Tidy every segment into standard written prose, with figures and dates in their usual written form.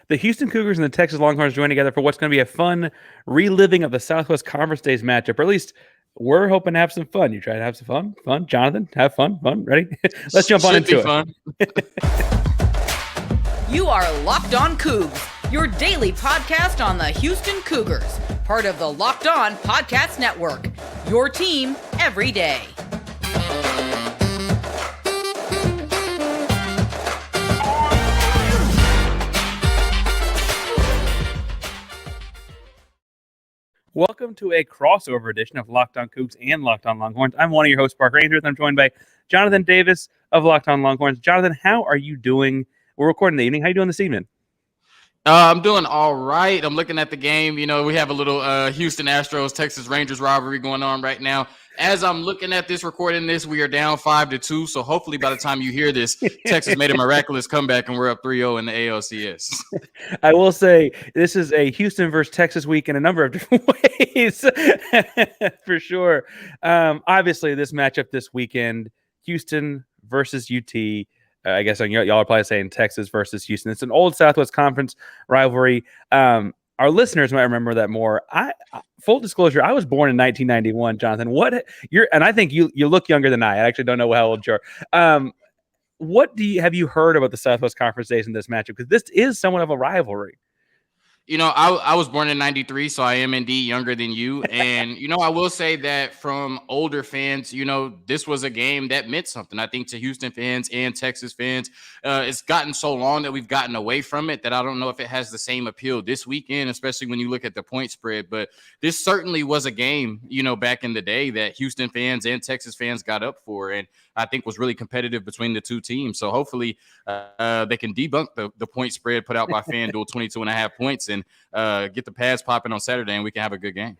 The Houston Cougars and the Texas Longhorns join together for what's going to be a fun reliving of the Southwest Conference Days matchup, or at least we're hoping to have some fun. You try to have some fun? Fun? Jonathan, have fun? Fun? Ready? Let's jump on into it. Fun. You are Locked On Cougs, your daily podcast on the Houston Cougars, part of the Locked On Podcast Network, your team every day. Welcome to a crossover edition of Locked On Cougs and Locked On Longhorns. I'm one of your hosts, Parker Ainsworth. I'm joined by Jonathan Davis of Locked On Longhorns. Jonathan, how are you doing? We're recording the evening. How are you doing this evening? I'm doing all right. I'm looking at the game. You know, we have a little Houston Astros, Texas Rangers rivalry going on right now. As I'm looking at this, recording this, we are down 5-2. So hopefully by the time you hear this, Texas made a miraculous comeback and we're up 3-0 in the ALCS. I will say this is a Houston versus Texas week in a number of different ways, for sure. Obviously, this matchup this weekend, Houston versus UT. I guess y'all are probably saying Texas versus Houston. It's an old Southwest Conference rivalry. Our listeners might remember that more. Full disclosure, I was born in 1991, Jonathan. And I think you look younger than I actually don't know how old you are. What have you heard about the Southwest Conference days in this matchup? Because this is somewhat of a rivalry. You know, I was born in 93, so I am indeed younger than you. And, you know, I will say that from older fans, you know, this was a game that meant something. I think to Houston fans and Texas fans, it's gotten so long that we've gotten away from it that I don't know if it has the same appeal this weekend, especially when you look at the point spread. But this certainly was a game, you know, back in the day that Houston fans and Texas fans got up for. And I think was really competitive between the two teams. So hopefully they can debunk the point spread put out by FanDuel, 22.5 points, and get the pads popping on Saturday, and we can have a good game.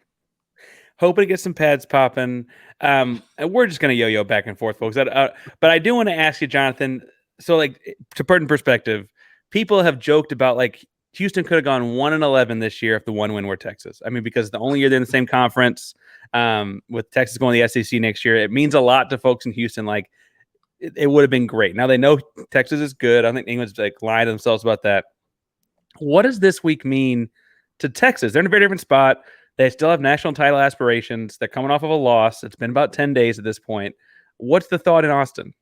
Hoping to get some pads popping. And we're just going to yo-yo back and forth, folks. But I do want to ask you, Jonathan, so like to put in perspective, people have joked about like Houston could have gone 1-11 this year if the one win were Texas. I mean, because the only year they're in the same conference, with Texas going to the SEC next year, it means a lot to folks in Houston. Like it would have been great. Now they know Texas is good. I don't think England's like lying to themselves about that. What does this week mean to Texas? They're in a very different spot. They still have national title aspirations. They're coming off of a loss. It's been about 10 days at this point. What's the thought in Austin?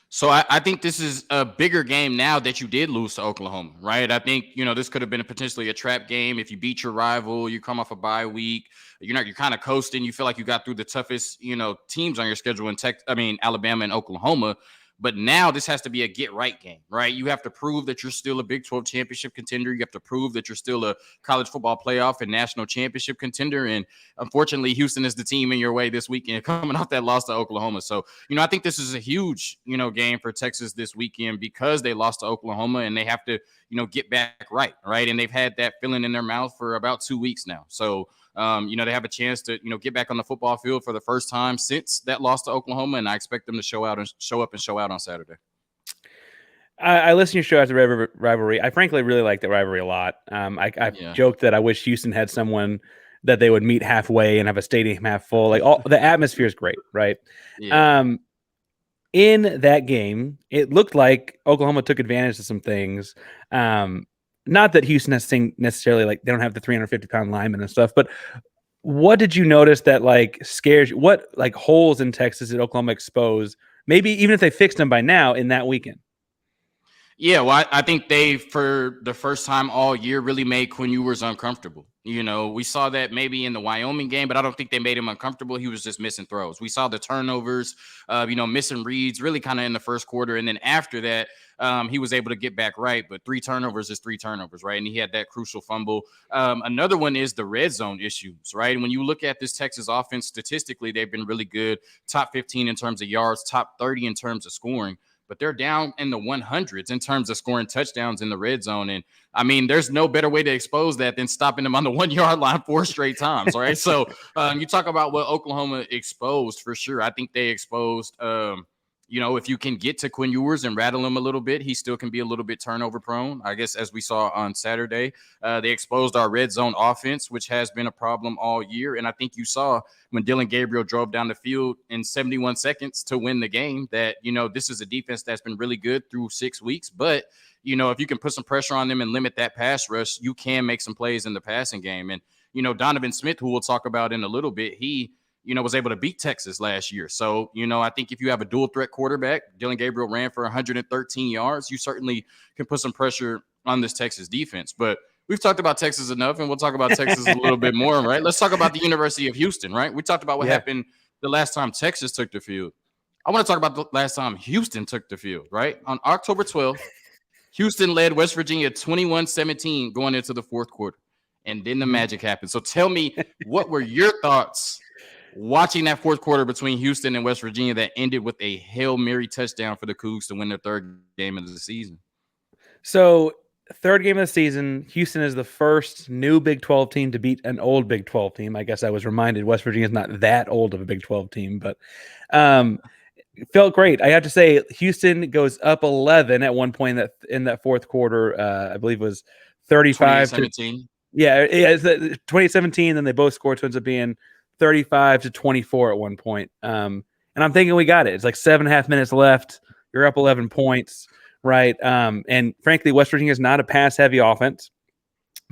So I think this is a bigger game now that you did lose to Oklahoma, right? I think, you know, this could have been potentially a trap game. If you beat your rival, you come off a bye week, you're kind of coasting. You feel like you got through the toughest, you know, teams on your schedule in Alabama and Oklahoma. But now this has to be a get-right game, right? You have to prove that you're still a Big 12 championship contender. You have to prove that you're still a college football playoff and national championship contender. And unfortunately, Houston is the team in your way this weekend coming off that loss to Oklahoma. So, you know, I think this is a huge, you know, game for Texas this weekend because they lost to Oklahoma and they have to, you know, get back right? And they've had that feeling in their mouth for about 2 weeks now. So, you know, they have a chance to, you know, get back on the football field for the first time since that loss to Oklahoma, and I expect them to show up and show out on Saturday. I listened to your show after the rivalry. I frankly really like that rivalry a lot. I joked that I wish Houston had someone that they would meet halfway and have a stadium half full. Like the atmosphere is great, right? Yeah. In that game, it looked like Oklahoma took advantage of some things. Not that Houston has seen necessarily like they don't have the 350-pound linemen and stuff, but what did you notice that like scares you? What like holes in Texas did Oklahoma expose? Maybe even if they fixed them by now in that weekend. Yeah, well, I think they, for the first time all year, really made Quinn Ewers uncomfortable. You know, we saw that maybe in the Wyoming game, but I don't think they made him uncomfortable. He was just missing throws. We saw the turnovers, you know, missing reads really kind of in the first quarter. And then after that, he was able to get back right. But 3 turnovers is 3 turnovers, right? And he had that crucial fumble. Another one is the red zone issues, right? When you look at this Texas offense, statistically, they've been really good. Top 15 in terms of yards, top 30 in terms of scoring. But they're down in the 100s in terms of scoring touchdowns in the red zone. And I mean, there's no better way to expose that than stopping them on the 1 yard line 4 straight times. Right. So you talk about what Oklahoma exposed for sure. I think they exposed, you know, if you can get to Quinn Ewers and rattle him a little bit, he still can be a little bit turnover prone. I guess as we saw on Saturday, they exposed our red zone offense, which has been a problem all year. And I think you saw when Dillon Gabriel drove down the field in 71 seconds to win the game that, you know, this is a defense that's been really good through 6 weeks, but if you can put some pressure on them and limit that pass rush, you can make some plays in the passing game. And, Donovan Smith, who we'll talk about in a little bit, he, was able to beat Texas last year. So, I think if you have a dual threat quarterback, Dillon Gabriel ran for 113 yards, you certainly can put some pressure on this Texas defense. But we've talked about Texas enough, and we'll talk about Texas a little bit more, right? Let's talk about the University of Houston, right? We talked about what happened the last time Texas took the field. I want to talk about the last time Houston took the field, right? On October 12th, Houston led West Virginia 21-17 going into the fourth quarter, and then the magic happened. So tell me, what were your thoughts watching that fourth quarter between Houston and West Virginia that ended with a Hail Mary touchdown for the Cougs to win their third game of the season? So, third game of the season, Houston is the first new Big 12 team to beat an old Big 12 team. I guess I was reminded West Virginia is not that old of a Big 12 team, but it felt great. I have to say, Houston goes up 11 at one point in that fourth quarter. I believe it was 35 to 17. It's 2017. Then they both scored, so it ends up being 35-24 at one point. And I'm thinking we got it. It's like 7.5 minutes left. You're up 11 points. Right. And frankly, West Virginia is not a pass-heavy offense.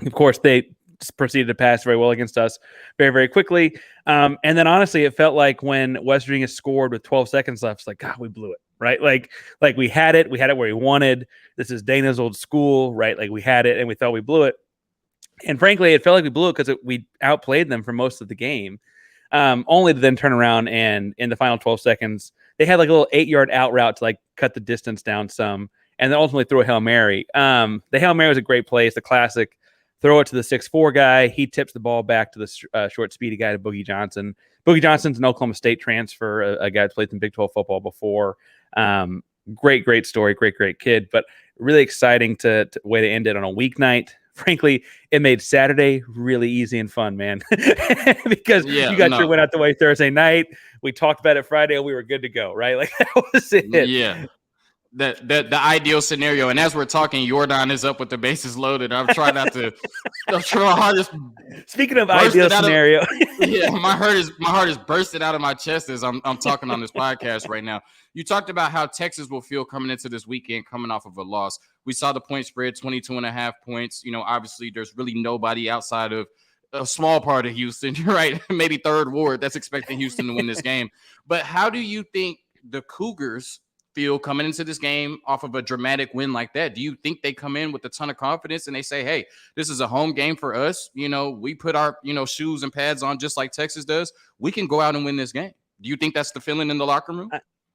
Of course, they proceeded to pass very well against us very, very quickly. And then honestly, it felt like when West Virginia scored with 12 seconds left, it's like, God, we blew it. Right. Like we had it where we wanted. This is Dana's old school. Right. Like we had it and we thought we blew it. And frankly, it felt like we blew it because we outplayed them for most of the game. Only to then turn around and in the final 12 seconds, they had like a little 8-yard out route to like cut the distance down some, and then ultimately throw a Hail Mary. The Hail Mary was a great play. It's the classic throw it to the 6'4" guy. He tips the ball back to the short, speedy guy, to Boogie Johnson. Boogie Johnson's an Oklahoma State transfer, a guy who's played in Big 12 football before. Great story, great kid, but really exciting to way to end it on a weeknight. Frankly, it made Saturday really easy and fun, man, because you got your win out the way Thursday night. We talked about it Friday, and we were good to go, right? Like that was it. Yeah. The ideal scenario. And as we're talking, Jordan is up with the bases loaded. I'm trying not to. I'm trying my hardest. Speaking of ideal scenario, my heart is bursting out of my chest as I'm talking on this podcast right now. You talked about how Texas will feel coming into this weekend, coming off of a loss. We saw the point spread, 22.5 points. Obviously, there's really nobody outside of a small part of Houston, right? Maybe Third Ward that's expecting Houston to win this game. But how do you think the Cougars feel coming into this game off of a dramatic win like that? Do you think they come in with a ton of confidence and they say, hey, this is a home game for us? We put our, shoes and pads on just like Texas does. We can go out and win this game. Do you think that's the feeling in the locker room?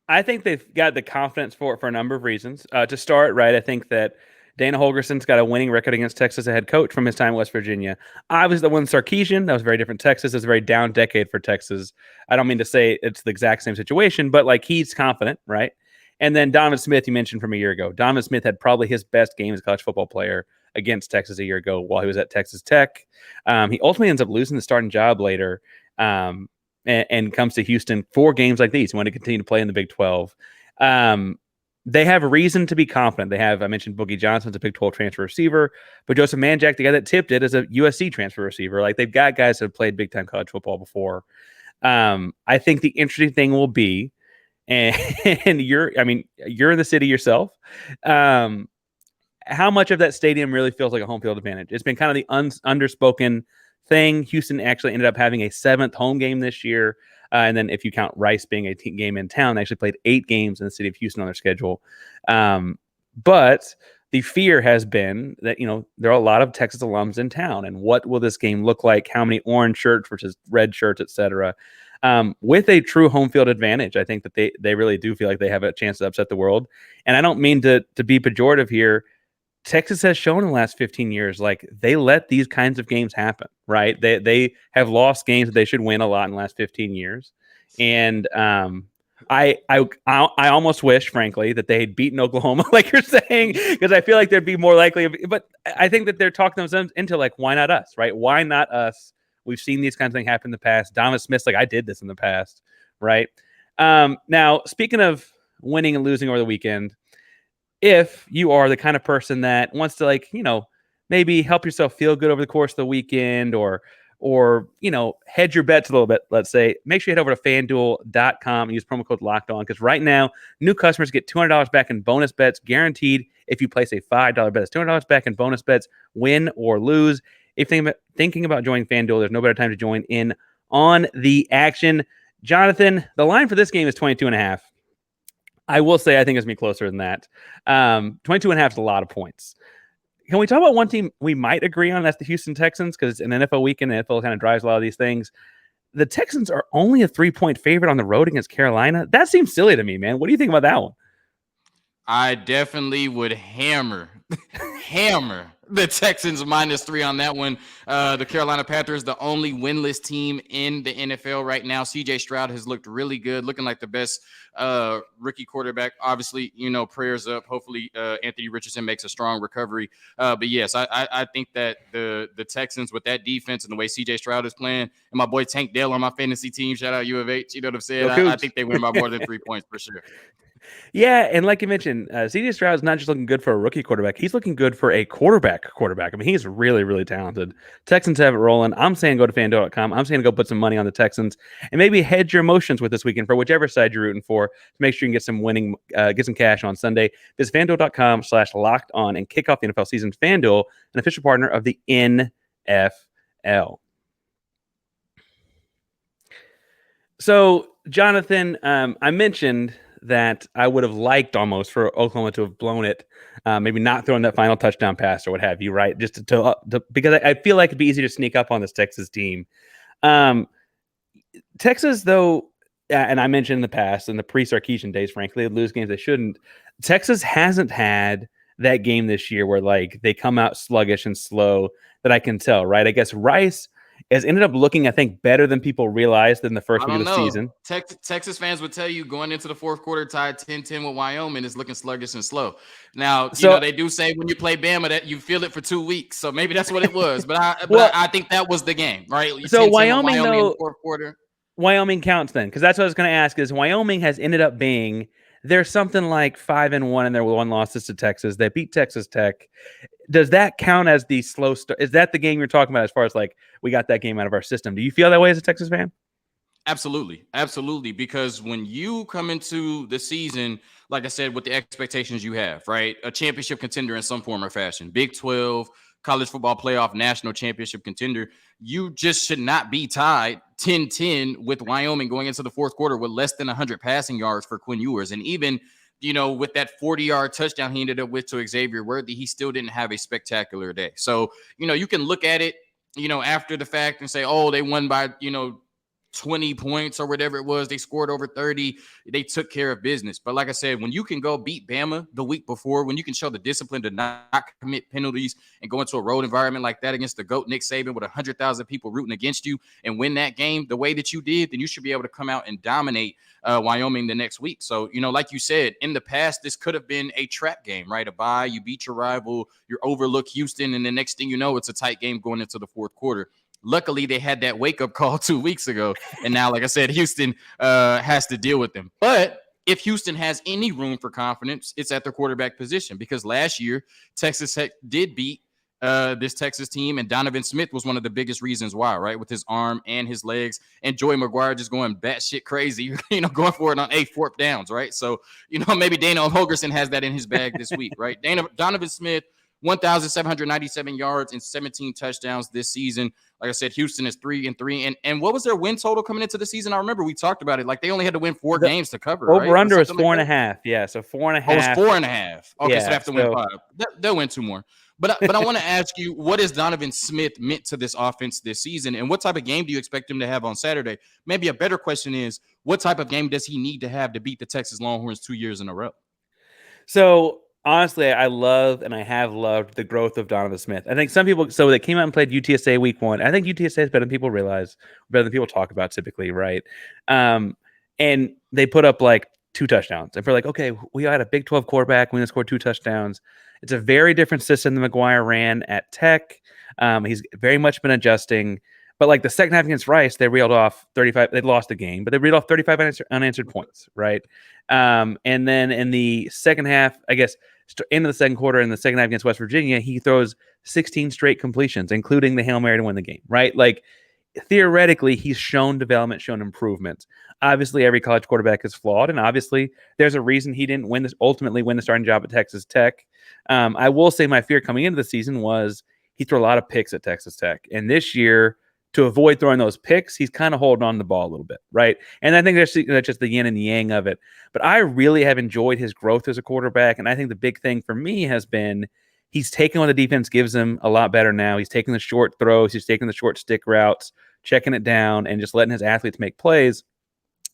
I think they've got the confidence for it for a number of reasons. To start, right, I think that Dana Holgerson's got a winning record against Texas as a head coach from his time in West Virginia. Obviously, the one Sarkisian, that was very different. Texas is a very down decade for Texas. I don't mean to say it's the exact same situation, but like he's confident, right? And then Donovan Smith, you mentioned from a year ago. Donovan Smith had probably his best game as a college football player against Texas a year ago while he was at Texas Tech. He ultimately ends up losing the starting job later and comes to Houston for games like these. He wanted to continue to play in the Big 12. They have a reason to be confident. I mentioned Boogie Johnson's a Big 12 transfer receiver, but Joseph Manjack, the guy that tipped it, is a USC transfer receiver. Like they've got guys that have played big-time college football before. I think the interesting thing will be, and you're in the city yourself. How much of that stadium really feels like a home field advantage? It's been kind of the underspoken thing. Houston actually ended up having a 7th home game this year. And then if you count Rice being a game in town, they actually played 8 games in the city of Houston on their schedule. But the fear has been that, there are a lot of Texas alums in town. And what will this game look like? How many orange shirts versus red shirts, et cetera? With a true home field advantage, I think that they really do feel like they have a chance to upset the world. And I don't mean to be pejorative here. Texas has shown in the last 15 years, like they let these kinds of games happen, right? They have lost games that they should win a lot in the last 15 years. And I almost wish, frankly, that they had beaten Oklahoma, like you're saying, because I feel like they'd be more likely. But I think that they're talking themselves into like, why not us, right? Why not us? We've seen these kinds of things happen in the past. Donovan Smith's like, I did this in the past, right? Now, speaking of winning and losing over the weekend, if you are the kind of person that wants to maybe help yourself feel good over the course of the weekend or or, hedge your bets a little bit, let's say, make sure you head over to FanDuel.com and use promo code LOCKEDON, because right now, new customers get $200 back in bonus bets guaranteed if you place a $5 bet. It's $200 back in bonus bets, win or lose. If you're thinking about joining FanDuel, there's no better time to join in on the action. Jonathan, the line for this game is 22.5. I will say I think it's going to be closer than that. 22.5 is a lot of points. Can we talk about one team we might agree on? That's the Houston Texans, because it's an NFL weekend. The NFL kind of drives a lot of these things. The Texans are only a 3-point favorite on the road against Carolina. That seems silly to me, man. What do you think about that one? I definitely would hammer the Texans -3 on that one. The Carolina Panthers, the only winless team in the NFL right now. CJ Stroud has looked really good, looking like the best rookie quarterback. Obviously, prayers up. Hopefully, Anthony Richardson makes a strong recovery. But yes, I think that the Texans, with that defense and the way CJ Stroud is playing, and my boy Tank Dell on my fantasy team, shout out U of H, you know what I'm saying? I think they win by more than 3 points for sure. Yeah, and like you mentioned, CJ Stroud is not just looking good for a rookie quarterback. He's looking good for a quarterback. I mean, he's really, really talented. Texans have it rolling. I'm saying go to FanDuel.com. I'm saying go put some money on the Texans and maybe hedge your emotions with this weekend for whichever side you're rooting for to make sure you can get some winning, get some cash on Sunday. Visit FanDuel.com/LockedOn and kick off the NFL season. FanDuel, an official partner of the NFL. So, Jonathan, I mentioned that I would have liked almost for Oklahoma to have blown it, maybe not throwing that final touchdown pass or what have you, right? Just to because I feel like it'd be easy to sneak up on this Texas team. Texas, though, and I mentioned in the past, in the pre-Sarkisian days, frankly, they lose games they shouldn't. Texas hasn't had that game this year where they come out sluggish and slow that I can tell, right? I guess Rice has ended up looking, I think, better than people realized in the first week of the season. Texas fans would tell you going into the fourth quarter tied 10-10 with Wyoming is looking sluggish and slow. Now, they do say when you play Bama that you feel it for 2 weeks. So maybe that's what it was. But I think that was the game, right? So Wyoming, though, in the fourth quarter. Wyoming counts then, because that's what I was going to ask is Wyoming has ended up being, they're something like 5-1 and their one losses to Texas. They beat Texas Tech. Does that count as the slow start? Is that the game you're talking about as far as we got that game out of our system? Do you feel that way as a Texas fan? Absolutely. Absolutely. Because when you come into the season, like I said, with the expectations you have, right? A championship contender in some form or fashion, Big 12, college football playoff, national championship contender, you just should not be tied 10-10 with Wyoming going into the fourth quarter with less than 100 passing yards for Quinn Ewers. And even with that 40-yard touchdown he ended up with to Xavier Worthy, he still didn't have a spectacular day. So, you can look at it, after the fact and say, oh, they won by, 20 points or whatever it was. They scored over 30. They took care of business. But like I said, when you can go beat Bama the week before, when you can show the discipline to not commit penalties and go into a road environment like that against the GOAT Nick Saban with 100,000 people rooting against you and win that game the way that you did, then you should be able to come out and dominate Wyoming the next week. So, like you said, in the past, this could have been a trap game, right? A bye, you beat your rival, you overlook Houston, and the next thing you know, it's a tight game going into the fourth quarter. Luckily, they had that wake-up call 2 weeks ago. And now, like I said, Houston has to deal with them. But if Houston has any room for confidence, it's at their quarterback position. Because last year, Texas Tech did beat this Texas team. And Donovan Smith was one of the biggest reasons why, right? With his arm and his legs. And Joey McGuire just going batshit crazy, going for it on 4th downs, right? So, maybe Dana Holgorsen has that in his bag this week, right? Donovan Smith, 1,797 yards and 17 touchdowns this season. Like I said, Houston is 3-3. And what was their win total coming into the season? I remember we talked about it. They only had to win 4 games to cover. Over under is 4.5. Like yeah, so 4.5. Oh, it's 4.5. Okay, yeah, so they have to win 5. They'll win 2 more. But I want to ask you, what has Donovan Smith meant to this offense this season? And what type of game do you expect him to have on Saturday? Maybe a better question is, what type of game does he need to have to beat the Texas Longhorns 2 years in a row? So, honestly, I love and I have loved the growth of Donovan Smith. I think some people, so they came out and played UTSA week 1. I think UTSA is better than people realize, better than people talk about typically, right? And they put up 2 touchdowns. And we're okay, we had a Big 12 quarterback when they scored 2 touchdowns. It's a very different system than McGuire ran at Tech. He's very much been adjusting. But the second half against Rice, they reeled off 35. They lost the game, but they reeled off 35 unanswered points, right? And then in the second half, I guess, into the second quarter, in the second half against West Virginia, he throws 16 straight completions, including the Hail Mary to win the game, right? theoretically, he's shown development, shown improvement. Obviously, every college quarterback is flawed, and obviously, there's a reason he didn't ultimately win the starting job at Texas Tech. I will say my fear coming into the season was he threw a lot of picks at Texas Tech, and this year, to avoid throwing those picks, he's kind of holding on to the ball a little bit, right? And I think that's just the yin and the yang of it. But I really have enjoyed his growth as a quarterback, and I think the big thing for me has been he's taking what the defense gives him a lot better now. He's taking the short throws, he's taking the short stick routes, checking it down, and just letting his athletes make plays.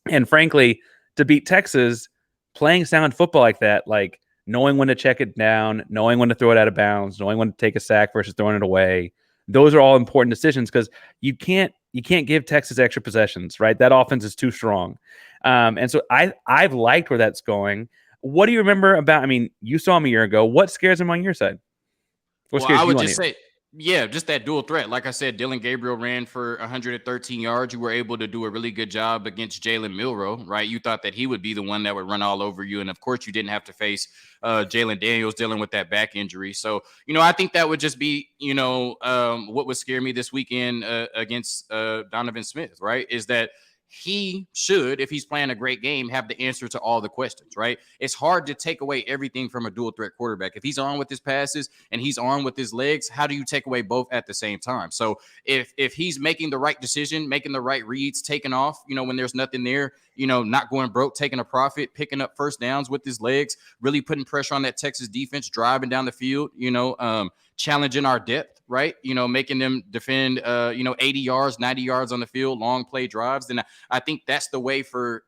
And frankly, to beat Texas, playing sound football like that, like knowing when to check it down, knowing when to throw it out of bounds, knowing when to take a sack versus throwing it away, those are all important decisions because you can't give Texas extra possessions, right? That offense is too strong. And so I've liked where that's going. What do you remember about, I mean, you saw him a year ago. What scares him on your side? Well, I would just say, yeah, just that dual threat. Like I said, Dylan Gabriel ran for 113 yards. You were able to do a really good job against Jalen Milroe, right? You thought that he would be the one that would run all over you. And of course, you didn't have to face Jalen Daniels dealing with that back injury. So, I think that would just be, what would scare me this weekend against Donovan Smith, right? Is that he should, if he's playing a great game, have the answer to all the questions, right? It's hard to take away everything from a dual threat quarterback. If he's on with his passes and he's on with his legs, how do you take away both at the same time? So if he's making the right decision, making the right reads, taking off, when there's nothing there, not going broke, taking a profit, picking up first downs with his legs, really putting pressure on that Texas defense, driving down the field, challenging our depth, right? Making them defend, 80 yards, 90 yards on the field, long play drives. Then I think that's the way for,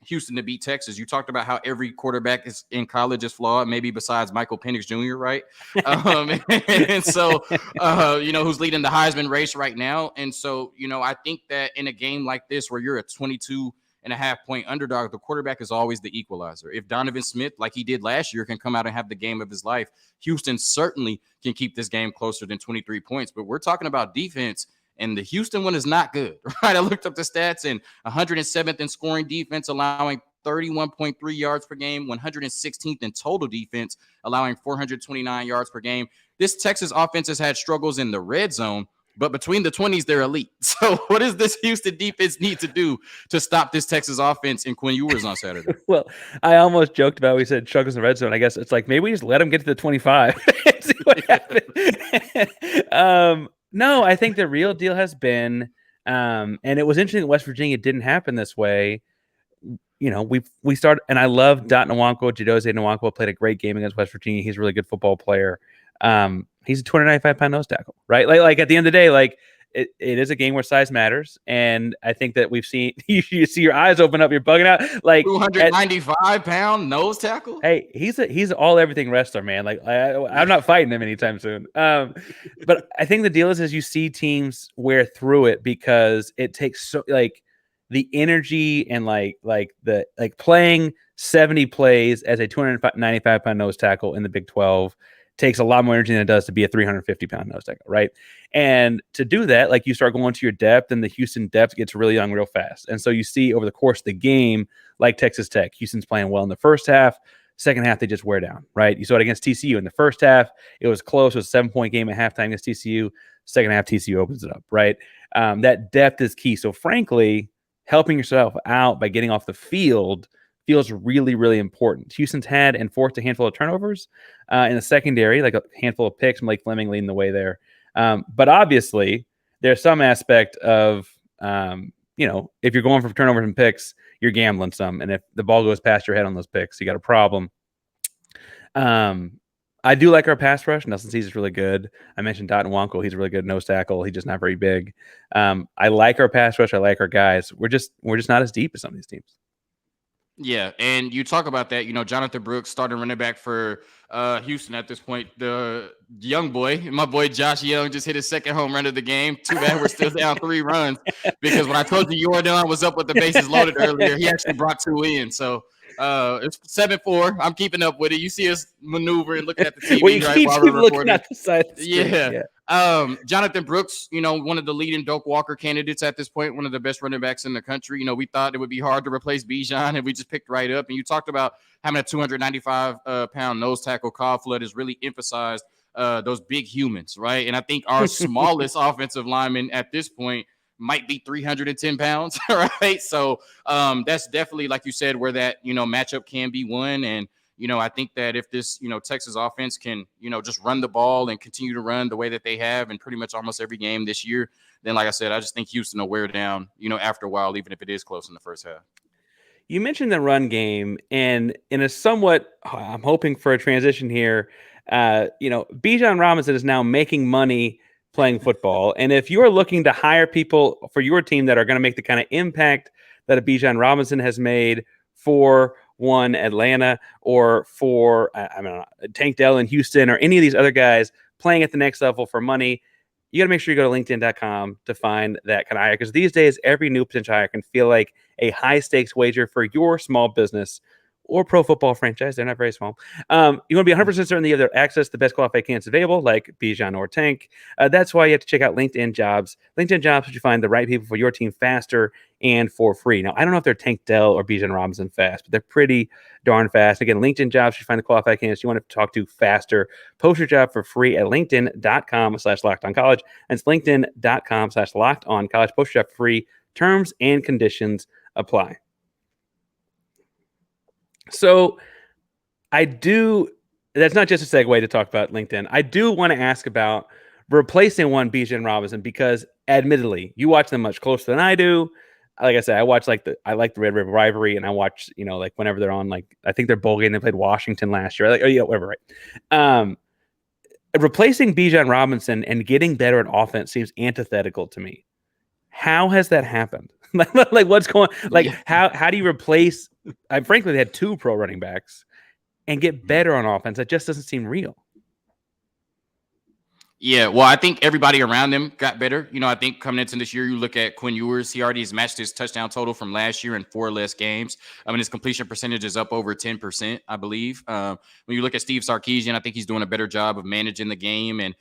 Houston to beat Texas. You talked about how every quarterback is in college is flawed, maybe besides Michael Penix Jr., right? And so, who's leading the Heisman race right now. And so, I think that in a game like this, where you're a 22.5-point underdog, the quarterback is always the equalizer. If Donovan Smith, like he did last year, can come out and have the game of his life, Houston certainly can keep this game closer than 23 points. But we're talking about defense, and the Houston one is not good, right? I looked up the stats, and 107th in scoring defense, allowing 31.3 yards per game, 116th in total defense, allowing 429 yards per game. This Texas offense has had struggles in the red zone, but between the 20s, they're elite. So what does this Houston defense need to do to stop this Texas offense in Quinn Ewers on Saturday? Well, I almost joked about, we said struggles in the red zone. I guess it's like, maybe we just let them get to the 25 and see what happens. No, I think the real deal has been, and it was interesting that West Virginia didn't happen this way. We started, and I love Dot Nwankwo. Jadose Nwankwo played a great game against West Virginia. He's a really good football player. He's a 295-pound nose tackle, right? Like at the end of the day, like it is a game where size matters, and I think that we've seen you see your eyes open up, you're bugging out. Like 295-pound nose tackle. Hey, he's all everything wrestler, man. Like I'm not fighting him anytime soon. But I think the deal is you see teams wear through it because it takes so like the energy and like playing 70 plays as a 295-pound nose tackle in the Big 12 takes a lot more energy than it does to be a 350-pound nose tackle, right? And to do that, like you start going to your depth, and the Houston depth gets really young real fast. And so you see over the course of the game, like Texas Tech, Houston's playing well in the first half. Second half, they just wear down, right? You saw it against TCU in the first half. It was close. It was a 7-point game at halftime against TCU. Second half, TCU opens it up, right? That depth is key. So frankly, helping yourself out by getting off the field feels really, really important. Houston's had and forced a handful of turnovers in the secondary, like a handful of picks, Blake Fleming leading the way there. But obviously, there's some aspect of, if you're going for turnovers and picks, you're gambling some. And if the ball goes past your head on those picks, you got a problem. I do like our pass rush. Nelson Cease is really good. I mentioned Dot Nwankwo. He's a really good nose tackle. He's just not very big. I like our pass rush. I like our guys. We're just not as deep as some of these teams. Yeah, and you talk about that, Jonathan Brooks, starting running back for Houston at this point. The young boy, my boy Josh Young, just hit his second home run of the game. Too bad we're still down 3 runs, because when I told you Jordan was up with the bases loaded earlier, he actually brought 2 in. So it's 7-4. I'm keeping up with it. You see us maneuver and looking at the TV while we're recording. At the side of the screen. Yeah. Jonathan Brooks, one of the leading Doak Walker candidates at this point, one of the best running backs in the country. We thought it would be hard to replace Bijan, and we just picked right up. And you talked about having a 295-pound nose tackle. Kyle Flood has really emphasized those big humans, right? And I think our smallest offensive lineman at this point might be 310 pounds, right? So that's definitely, like you said, where that, matchup can be won. And, I think that if this, Texas offense can, just run the ball and continue to run the way that they have in pretty much almost every game this year, then, like I said, I just think Houston will wear down, after a while, even if it is close in the first half. You mentioned the run game, and in a somewhat, I'm hoping for a transition here. Bijan Robinson is now making money playing football, and if you're looking to hire people for your team that are going to make the kind of impact that a Bijan Robinson has made for Atlanta, or for Tank Dell in Houston, or any of these other guys playing at the next level for money, you got to make sure you go to LinkedIn.com to find that kind of hire, because these days every new potential hire can feel like a high stakes wager for your small business or pro football franchise. They're not very small. You want to be 100% certain that you have access to the best qualified candidates available, like Bijan or Tank. That's why you have to check out LinkedIn Jobs. LinkedIn Jobs helps you find the right people for your team faster and for free. Now, I don't know if they're Tank Dell or Bijan Robinson fast, but they're pretty darn fast. Again, LinkedIn Jobs, you find the qualified candidates you want to talk to faster. Post your job for free at linkedin.com/lockedoncollege. And it's linkedin.com/lockedoncollege. Post your job for free. Terms and conditions apply. So that's not just a segue to talk about LinkedIn. I do want to ask about replacing one Bijan Robinson, because admittedly, you watch them much closer than I do. Like I said, I like the Red River rivalry, and I watch, whenever they're on, I think they're bowl game. They played Washington last year. Whatever, right? Replacing Bijan Robinson and getting better at offense seems antithetical to me. How has that happened? What's going? How do you replace? Frankly, they had two pro running backs and get better on offense. That just doesn't seem real. Yeah, well, I think everybody around them got better. I think coming into this year, you look at Quinn Ewers, he already has matched his touchdown total from last year in 4 less games. His completion percentage is up over 10%, I believe. When you look at Steve Sarkisian, I think he's doing a better job of managing the game and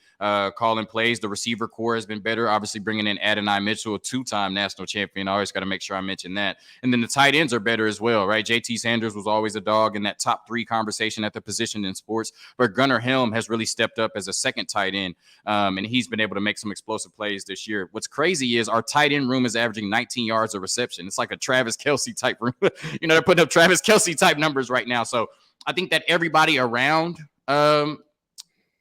calling plays. The receiver core has been better, obviously bringing in Adonai Mitchell, a 2-time national champion. I always got to make sure I mention that. And then the tight ends are better as well, right? JT Sanders was always a dog in that top 3 conversation at the position in sports, but Gunnar Helm has really stepped up as a second tight end. And he's been able to make some explosive plays this year. What's crazy is our tight end room is averaging 19 yards of reception. It's like a Travis Kelce type room. They're putting up Travis Kelce type numbers right now. So I think that everybody around, I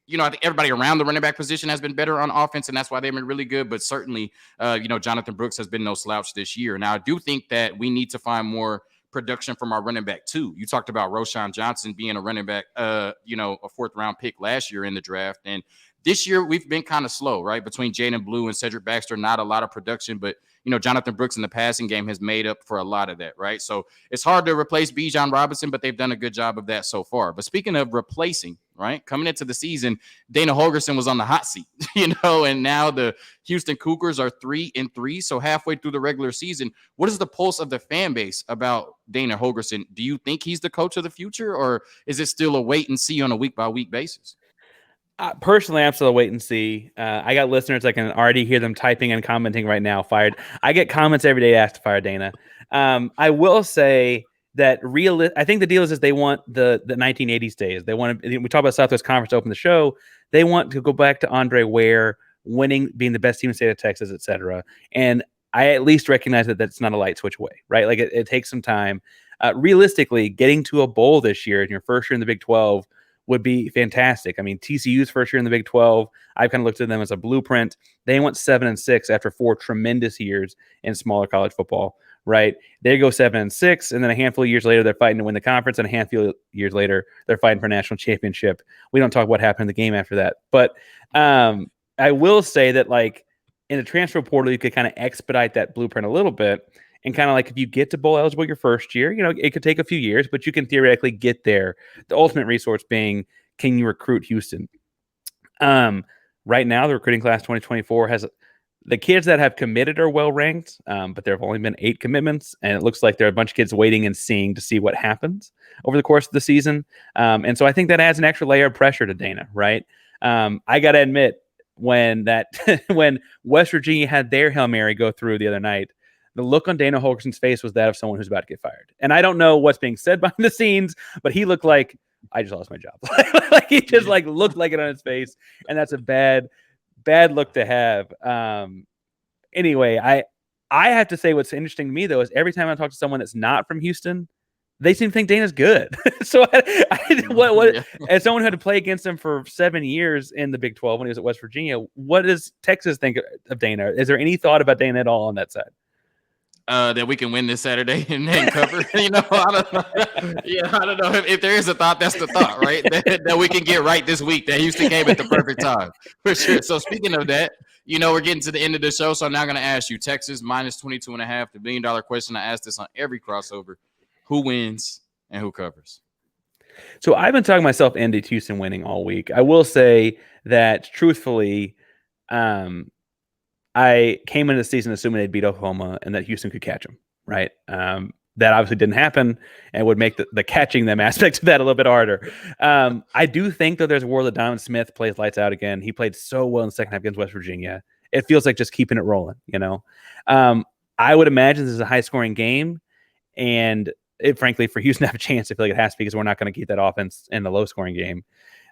think everybody around the running back position has been better on offense, and that's why they've been really good. But certainly, Jonathan Brooks has been no slouch this year. Now, I do think that we need to find more production from our running back too. You talked about Roschon Johnson being a running back, a 4th round pick last year in the draft. And this year we've been kind of slow, right? Between Jaden Blue and Cedric Baxter, not a lot of production, but Jonathan Brooks in the passing game has made up for a lot of that, right? So it's hard to replace Bijan Robinson, but they've done a good job of that so far. But speaking of replacing, right, coming into the season, Dana Holgorsen was on the hot seat, and now the Houston Cougars are 3-3. So halfway through the regular season, what is the pulse of the fan base about Dana Holgorsen? Do you think he's the coach of the future, or is it still a wait and see on a week by week basis? Personally, I'm still a wait and see. I got listeners, I can already hear them typing and commenting right now. Fired. I get comments every day asked to fire Dana. I will say that I think the deal is they want the 1980s days. They want to. We talk about Southwest Conference to open the show. They want to go back to Andre Ware winning, being the best team in the state of Texas, etc. And I at least recognize that that's not a light switch away, right? It takes some time. Realistically, getting to a bowl this year in your first year in the Big 12 would be fantastic. TCU's first year in the Big 12, I've kind of looked at them as a blueprint. They went 7-6 after 4 tremendous years in smaller college football, right? They go 7-6, and then a handful of years later, they're fighting to win the conference, and a handful of years later, they're fighting for a national championship. We don't talk about what happened in the game after that. But I will say that, in the transfer portal, you could kind of expedite that blueprint a little bit. And kind of if you get to bowl eligible your first year, it could take a few years, but you can theoretically get there. The ultimate resource being, can you recruit Houston? Right now, the recruiting class 2024 has the kids that have committed are well ranked, but there have only been 8 commitments, and it looks like there are a bunch of kids waiting and seeing to see what happens over the course of the season. And so I think that adds an extra layer of pressure to Dana, right? I got to admit, when West Virginia had their Hail Mary go through the other night, the look on Dana Holgorsen's face was that of someone who's about to get fired. And I don't know what's being said behind the scenes, but he looked like, I just lost my job. Like he just like looked like it on his face, and that's a bad look to have. Anyway, I have to say what's interesting to me though is every time I talk to someone that's not from Houston, they seem to think Dana's good. So as someone who had to play against him for 7 years in the Big 12 when he was at West Virginia, what does Texas think of Dana? Is there any thought about Dana at all on that side? That we can win this Saturday and then cover. I don't know. Yeah, I don't know if there is a thought. That's the thought, right? that we can get right this week. That Houston came at the perfect time for sure. So speaking of that, we're getting to the end of the show. So I'm now going to ask you Texas minus 22.5. The $1 million question. I ask this on every crossover: who wins and who covers? So I've been talking myself into Houston winning all week. I will say that truthfully, I came into the season assuming they'd beat Oklahoma and that Houston could catch them, right? That obviously didn't happen and would make the catching them aspect of that a little bit harder. I do think that there's a world that Donovan Smith plays lights out again. He played so well in the second half against West Virginia. It feels like just keeping it rolling, I would imagine this is a high-scoring game, and frankly, for Houston to have a chance, I feel like it has to, because we're not going to keep that offense in the low-scoring game.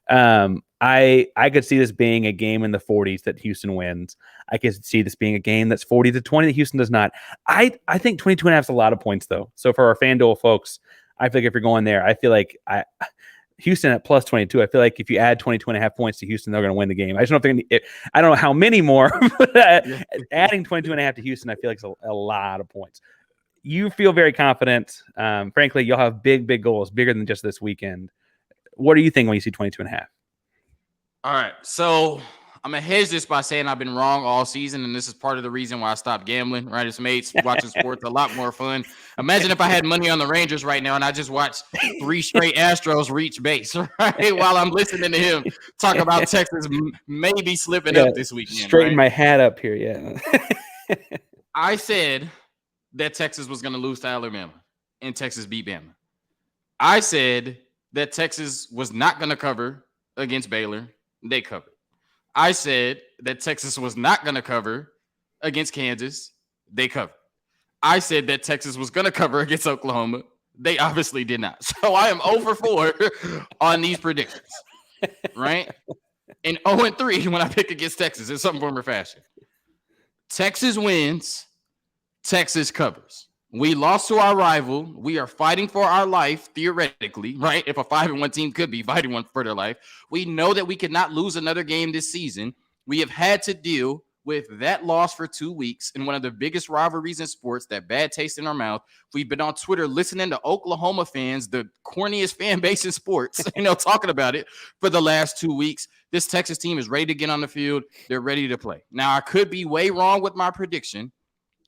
I could see this being a game in the 40s that Houston wins. I could see this being a game that's 40-20 that Houston does not. I think 22.5 is a lot of points, though. So for our FanDuel folks, I feel like if you're going there, I feel like Houston at plus 22. I feel like if you add 22.5 points to Houston, they're going to win the game. I just don't think I don't know how many more, but adding 22.5 to Houston, I feel like it's a lot of points. You feel very confident. Frankly, you'll have big goals, bigger than just this weekend. What do you think when you see 22.5? All right, so I'm going to hedge this by saying I've been wrong all season, and this is part of the reason why I stopped gambling, right? It's made watching sports a lot more fun. Imagine if I had money on the Rangers right now and I just watched 3 straight Astros reach base, right? While I'm listening to him talk about Texas maybe slipping up this weekend. Straighten my hat up here, yeah. I said that Texas was going to lose to Alabama, and Texas beat Bama. I said that Texas was not going to cover against Baylor. They covered. I said that Texas was not going to cover against Kansas. They covered. I said that Texas was going to cover against Oklahoma. They obviously did not. So I am 0-4 on these predictions, right? And 0-3 when I pick against Texas in some form or fashion. Texas wins. Texas covers. We lost to our rival. We are fighting for our life, theoretically, right? If a 5-1 team could be fighting for their life. We know that we could not lose another game this season. We have had to deal with that loss for 2 weeks in one of the biggest rivalries in sports, that bad taste in our mouth. We've been on Twitter listening to Oklahoma fans, the corniest fan base in sports, talking about it for the last 2 weeks. This Texas team is ready to get on the field. They're ready to play. Now, I could be way wrong with my prediction,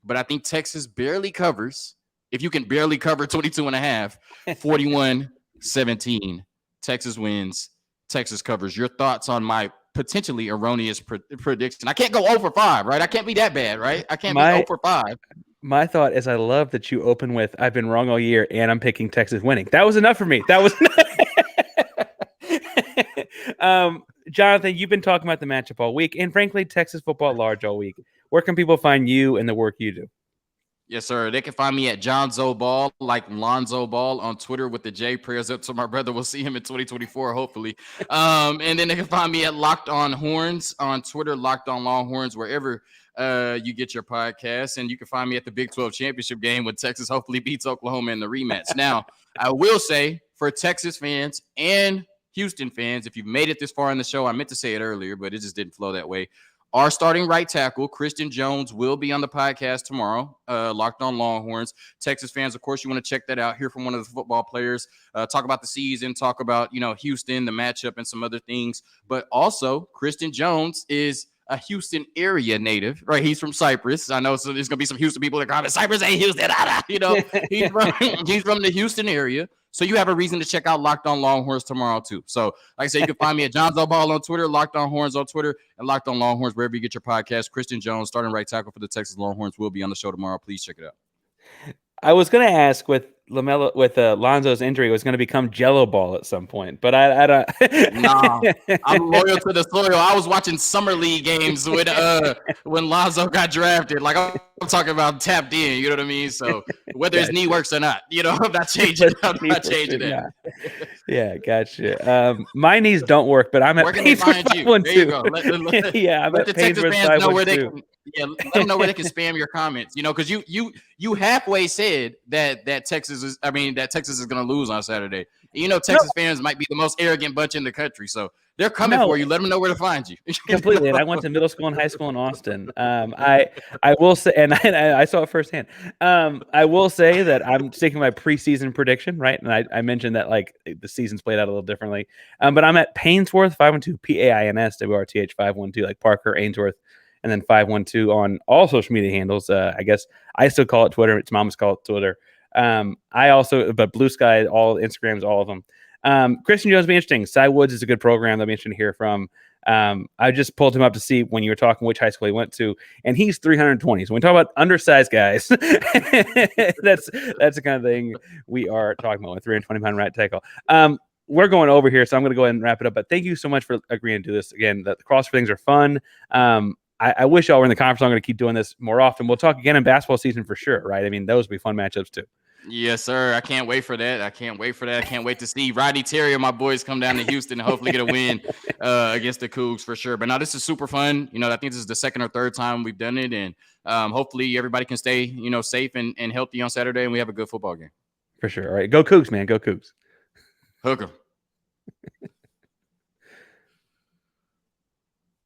but I think Texas barely covers. If you can barely cover 22.5, 41-17. Texas wins. Texas covers. Your thoughts on my potentially erroneous prediction? I can't go 0-5, right? I can't be that bad, right? I can't be 0-5. My thought is I love that you open with, I've been wrong all year, and I'm picking Texas winning. That was enough for me. That was Jonathan, you've been talking about the matchup all week, and frankly, Texas football at large all week. Where can people find you and the work you do? Yes, sir. They can find me at John Zo Ball, like Lonzo Ball, on Twitter with the J. Prayers up to my brother. We'll see him in 2024, hopefully. And then they can find me at Locked On Horns on Twitter, Locked On Longhorns, wherever you get your podcasts. And you can find me at the Big 12 championship game when Texas hopefully beats Oklahoma in the rematch. Now, I will say for Texas fans and Houston fans, if you've made it this far in the show, I meant to say it earlier, but it just didn't flow that way. Our starting right tackle, Christian Jones, will be on the podcast tomorrow, Locked On Longhorns. Texas fans, of course, you want to check that out. Hear from one of the football players, talk about the season, talk about, Houston, the matchup, and some other things. But also, Christian Jones is a Houston area native, right? He's from Cyprus. I know, so there's going to be some Houston people that call it Cyprus ain't Houston. He's from the Houston area. So you have a reason to check out Locked On Longhorns tomorrow, too. So, like I said, you can find me at John Zo Ball on Twitter, Locked On Horns on Twitter, and Locked On Longhorns wherever you get your podcast. Christian Jones, starting right tackle for the Texas Longhorns, will be on the show tomorrow. Please check it out. I was gonna ask with LaMelo with Lonzo's injury, it was gonna become Jello Ball at some point, but I don't. Nah, I'm loyal to the soil. I was watching summer league games when Lonzo got drafted. Like I'm talking about tapped in. You know what I mean? So whether his knee works or not, I'm not changing. I'm not changing that. Yeah, gotcha. My knees don't work, but I'm at Pains for 512. There you go. Yeah, I'm at the Pains Texas for fans know where they 512. can. Yeah, let them know where they can spam your comments. Because you halfway said that Texas is going to lose on Saturday. Texas fans might be the most arrogant bunch in the country, so they're coming for you. Let them know where to find you. Completely. And I went to middle school and high school in Austin. I will say, and I saw it firsthand. I will say that I'm sticking my preseason prediction, right? And I mentioned that like the season's played out a little differently. But I'm at Painsworth 512 PAINSWRTH 512 like Parker Ainsworth. And then 512 on all social media handles. I guess I still call it Twitter. It's Mama's call it Twitter. But Blue Sky, all Instagrams, all of them. Christian Jones will be interesting. Cy Woods is a good program that I'm interested to hear from. I just pulled him up to see when you were talking which high school he went to, and he's 320. So when we talk about undersized guys, that's the kind of thing we are talking about with 320-pound right tackle. We're going over here, so I'm going to go ahead and wrap it up. But thank you so much for agreeing to do this. Again, the CrossFit things are fun. I wish y'all were in the conference. I'm going to keep doing this more often. We'll talk again in basketball season for sure, right? I mean, those will be fun matchups too. Yes, sir. I can't wait for that. I can't wait to see Rodney Terry and my boys come down to Houston and hopefully get a win against the Cougs for sure. But now this is super fun. I think this is the second or third time we've done it. And hopefully everybody can stay, safe and healthy on Saturday and we have a good football game. For sure. All right. Go Cougs, man. Go Cougs. Hook 'em.